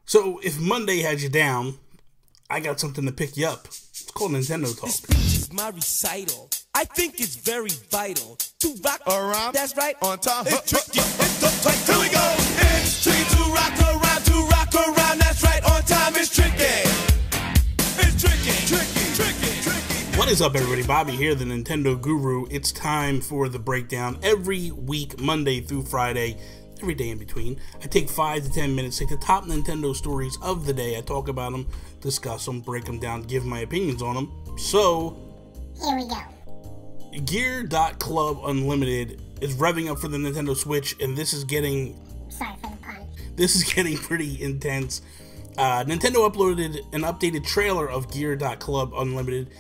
So if Monday had you down, I got something to pick you up. It's called Nintendo Talk. This speech is my recital. I think it's very vital to rock around. That's right. On time. It's tricky. It's the tight. Here we go. It's tricky to rock around. To rock around. That's right. On time. It's tricky. It's tricky. Tricky. Tricky. Tricky. What is up, everybody? Bobby here, the Nintendo Guru. It's time for the breakdown. Every week, Monday through Friday, every day in between, I take 5 to 10 minutes, take the top Nintendo stories of the day. I talk about them, discuss them, break them down, give my opinions on them. So, here we go. Gear.Club Unlimited is revving up for the Nintendo Switch, and this is getting... Sorry for the pun. This is getting pretty intense. Nintendo uploaded an updated trailer of Gear.Club Unlimited,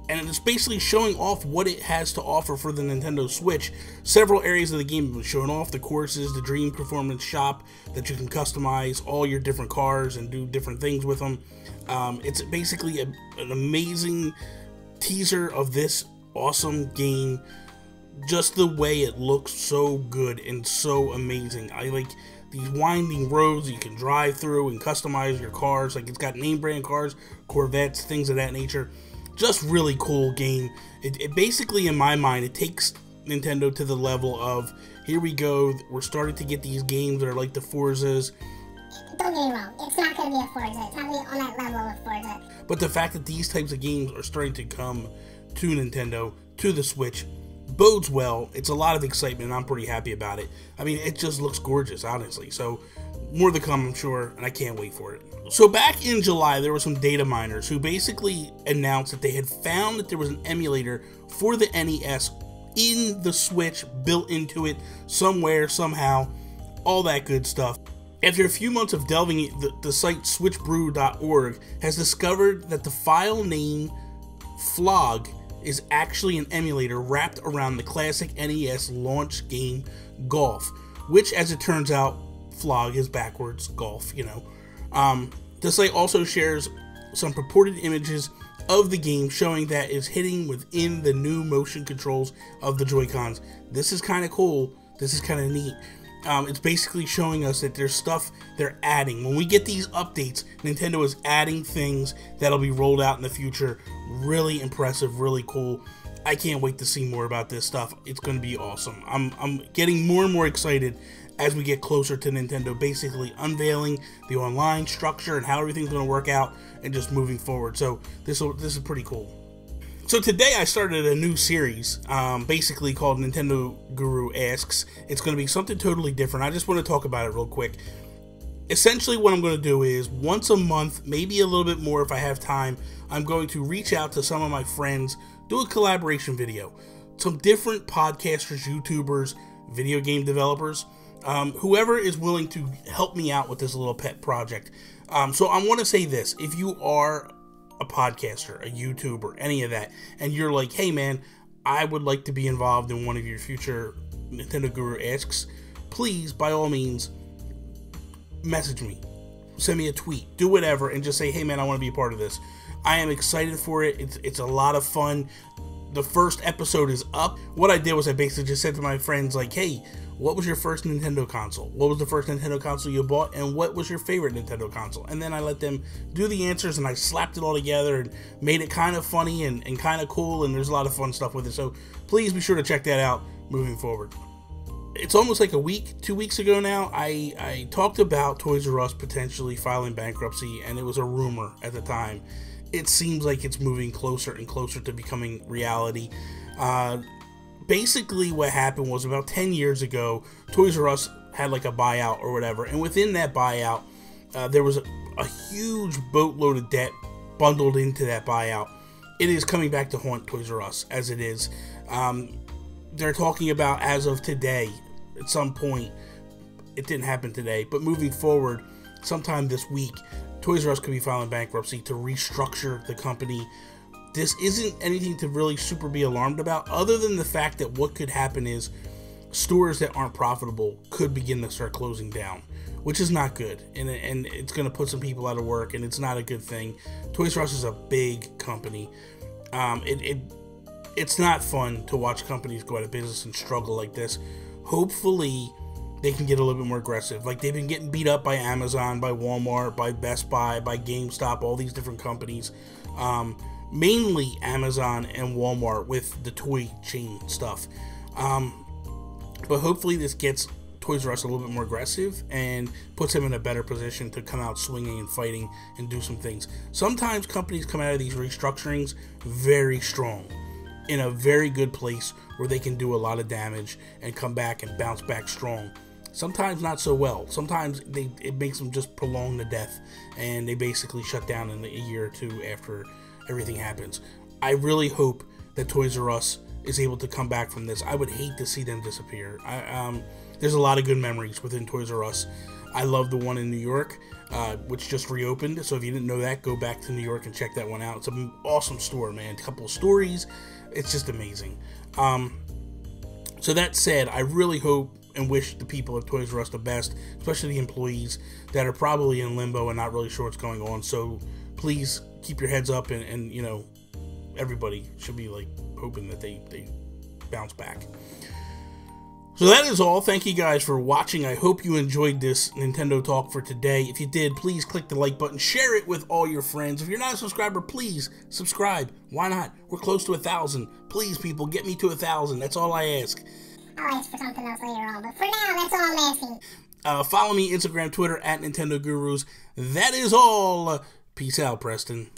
and it's basically showing off what it has to offer for the Nintendo Switch. Several areas of the game have been shown off: the courses, the Dream Performance Shop that you can customize all your different cars and do different things with them. It's basically an amazing teaser of this awesome game. Just the way it looks so good and so amazing. I like these winding roads you can drive through and customize your cars. Like, it's got name brand cars, Corvettes, things of that nature. Just really cool game. It basically, in my mind, it takes Nintendo to the level of, here we go, we're starting to get these games that are like the Forzas. Don't get me wrong, it's not going to be a Forza. It's not going to be on that level of Forza. But the fact that these types of games are starting to come to Nintendo, to the Switch, bodes well. It's a lot of excitement, and I'm pretty happy about it. I mean, it just looks gorgeous, honestly. So, more to come, I'm sure, and I can't wait for it. So back in July, there were some data miners who basically announced that they had found that there was an emulator for the NES in the Switch, built into it somewhere, somehow, all that good stuff. After a few months of delving, the site switchbrew.org has discovered that the file name Flog is actually an emulator wrapped around the classic NES launch game Golf, which, as it turns out, Flog is backwards golf, you know. The site also shares some purported images of the game showing that it's hitting within the new motion controls of the Joy-Cons. This is kind of cool. This is kind of neat. It's basically showing us that there's stuff they're adding. When we get these updates, Nintendo is adding things that'll be rolled out in the future. Really impressive, really cool. I can't wait to see more about this stuff. It's going to be awesome. I'm getting more and more excited as we get closer to Nintendo basically unveiling the online structure and how everything's going to work out and just moving forward. So this is pretty cool. So today I started a new series, basically called Nintendo Guru Asks. It's going to be something totally different. I just want to talk about it real quick. Essentially what I'm going to do is once a month, maybe a little bit more if I have time, I'm going to reach out to some of my friends, do a collaboration video. Some different podcasters, YouTubers, video game developers, whoever is willing to help me out with this little pet project. So I want to say this: if you are a podcaster, a YouTuber, any of that, and you're like, hey man, I would like to be involved in one of your future Nintendo Guru Asks, please, by all means, message me, send me a tweet, do whatever, and just say, hey man, I want to be a part of this. I am excited for it. It's a lot of fun. The first episode is up. What I did was I basically just said to my friends, like, hey, what was your first Nintendo console? What was the first Nintendo console you bought? And what was your favorite Nintendo console? And then I let them do the answers, and I slapped it all together and made it kind of funny and kind of cool, and there's a lot of fun stuff with it. So please be sure to check that out moving forward. It's almost like a week, 2 weeks ago now, I talked about Toys R Us potentially filing bankruptcy, and it was a rumor at the time. It seems like it's moving closer and closer to becoming reality. Basically what happened was about 10 years ago, Toys R Us had like a buyout or whatever, and within that buyout, there was a huge boatload of debt bundled into that buyout. It is coming back to haunt Toys R Us, as it is. They're talking about, as of today, at some point, it didn't happen today, but moving forward, sometime this week, Toys R Us could be filing bankruptcy to restructure the company. This isn't anything to really super be alarmed about, other than the fact that what could happen is stores that aren't profitable could begin to start closing down, which is not good, and it's going to put some people out of work, and it's not a good thing. Toys R Us is a big company. It's not fun to watch companies go out of business and struggle like this. Hopefully, they can get a little bit more aggressive. Like, they've been getting beat up by Amazon, by Walmart, by Best Buy, by GameStop, all these different companies. Mainly Amazon and Walmart with the toy chain stuff. But hopefully this gets Toys R Us a little bit more aggressive and puts them in a better position to come out swinging and fighting and do some things. Sometimes companies come out of these restructurings very strong, in a very good place where they can do a lot of damage and come back and bounce back strong. Sometimes not so well. Sometimes it makes them just prolong the death, and they basically shut down in a year or two after everything happens. I really hope that Toys R Us is able to come back from this. I would hate to see them disappear. There's a lot of good memories within Toys R Us. I love the one in New York, which just reopened. So if you didn't know that, go back to New York and check that one out. It's an awesome store, man. A couple of stories. It's just amazing. So that said, I really hope and wish the people at Toys R Us the best, especially the employees that are probably in limbo and not really sure what's going on. So please keep your heads up, and you know, everybody should be like hoping that they bounce back. So that is all. Thank you guys for watching. I hope you enjoyed this Nintendo Talk for today. If you did, please click the like button. Share it with all your friends. If you're not a subscriber, please subscribe. Why not? We're close to 1,000. Please, people, get me to 1,000. That's all I ask. I'll ask for something else later on, but for now, that's all I'm asking. Follow me Instagram, Twitter, @Nintendo Gurus. That is all. Peace out, Preston.